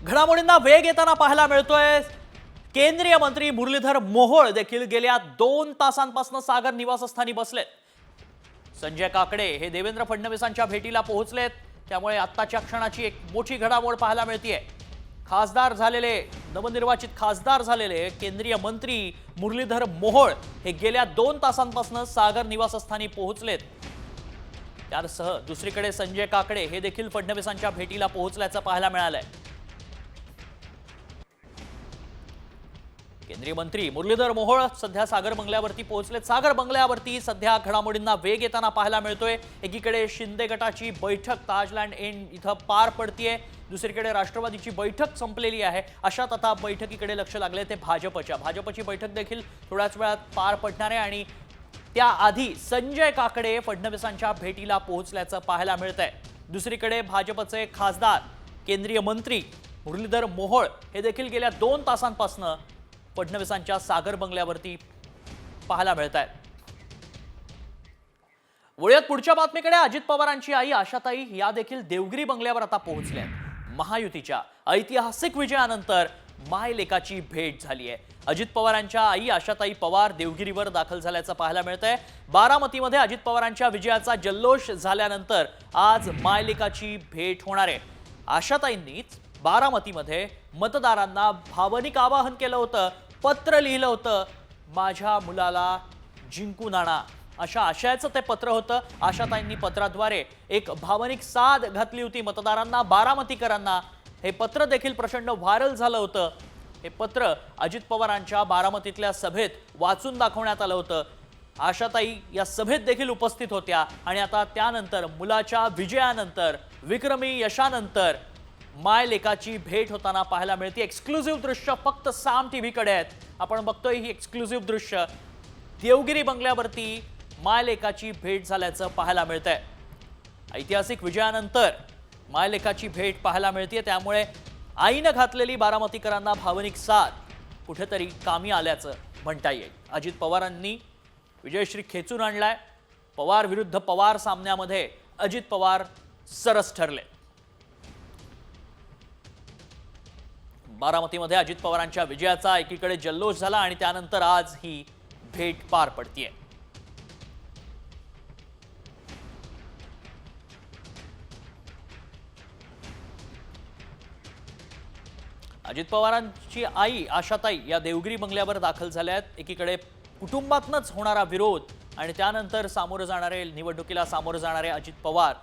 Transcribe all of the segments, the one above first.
घडामोडींना वेग येताना पाहायला मिळतोय। केंद्रीय मंत्री मुरलीधर मोहोळ देखील गेल्या 2 तासांपासून सागर निवासस्थानी बसलेत। संजय काकडे हे देवेंद्र फडणवीसांच्या भेटीला पोहोचलेत, त्यामुळे आत्ताच्या क्षणाची एक मोठी घडामोड पाहायला मिळतेय। खासदार झालेले नवनिर्वाचित खासदार झालेले केंद्रीय मंत्री मुरलीधर मोहोळ हे गेल्या 2 तासांपासून सागर निवासस्थानी पोहोचलेत। त्यासह दुसरीकडे संजय काकडे हे देखील फडणवीसांच्या भेटीला पोहोचल्याचं पाहायला मिळालंय। केंद्रीय मंत्री मुरलीधर मोहोळ सध्या सागर बंगल्यावरती पोहोचलेत। सागर बंगल्यावरती सध्या घडामोडींना वेग येताना पाहायला मिळतोय। एकीकडे शिंदे गटाची बैठक ताजलँड एंड इथं पार पडतीये, दुसरीकडे राष्ट्रवादीची बैठक संपलेली आहे। अशात आता बैठकीकडे लक्ष लागले ते भाजपची बैठक देखील थोड्याच वेळात पार पडणार आहे आणि त्याआधी संजय काकडे फडणवीसांच्या भेटीला पोहोचल्याचं पाहायला मिळतंय। दुसरीकडे भाजपचे खासदार केंद्रीय मंत्री मुरलीधर मोहोळ हे देखील गेल्या 2 तासांपासून फडणवीसांच्या सागर बंगल्यावरती पाहायला मिळत आहेत। वळूयात पुढच्या बातमीकडे। अजित पवारांची आई आशाताई या देखील देवगिरी बंगल्यावर आता पोहोचल्या। महायुतीच्या ऐतिहासिक विजयानंतर मायलेकाची भेट झाली आहे। अजित पवारांच्या आई आशाताई पवार देवगिरीवर दाखल झाल्याचं पाहायला मिळतंय। बारामतीमध्ये अजित पवारांच्या विजयाचा जल्लोष झाल्यानंतर आज मायलेकाची भेट होणार आहे। आशाताईंनीच बारामतीमध्ये मतदारांना भावनिक आवाहन केलं होतं, पत्र लिहिलं होतं, माझ्या मुलाला जिंकून आणा अशा आशयाचं ते पत्र होतं। आशाताईंनी पत्राद्वारे एक भावनिक साद घातली होती मतदारांना, बारामतीकरांना। हे पत्र देखील प्रचंड व्हायरल झालं होतं। हे पत्र अजित पवारांच्या बारामतीतल्या सभेत वाचून दाखवण्यात आलं होतं। आशाताई या सभेत देखील उपस्थित होत्या आणि आता त्यानंतर मुलाच्या विजयानंतर विक्रमी यशानंतर मायलेकाची भेट होताना पाहायला मिळते। एक्सक्लुझिव्ह दृश्य फक्त साम टीव्ही कडे आहेत। आपण बघतोय ही एक्सक्लुझिव्ह दृश्य देवगिरी बंगल्यावरती मायलेकाची भेट झाल्याचं पाहायला मिळतंय। ऐतिहासिक विजयानंतर मायलेकाची भेट पाहायला मिळते, त्यामुळे आईनं घातलेली बारामतीकरांना भावनिक साथ कुठेतरी कामी आल्याचं म्हणता येईल। अजित पवारांनी विजयश्री खेचून आणलाय। पवार विरुद्ध पवार सामन्यामध्ये अजित पवार सरस ठरले। बारामतीमध्ये अजित पवारांच्या विजयाचा एकीकडे जल्लोष झाला आणि त्यानंतर आज ही भेट पार पडतीये। अजित पवारांची आई आशाताई या देवगिरी बंगल्यावर दाखल झाल्यात। एकीकडे कुटुंबातनच होणारा विरोध आणि त्यानंतर सामोरं जाणारे निवडणुकीला सामोरं जाणारे अजित पवार,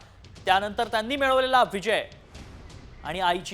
त्यानंतर त्यांनी मिळवलेला विजय आणि आईची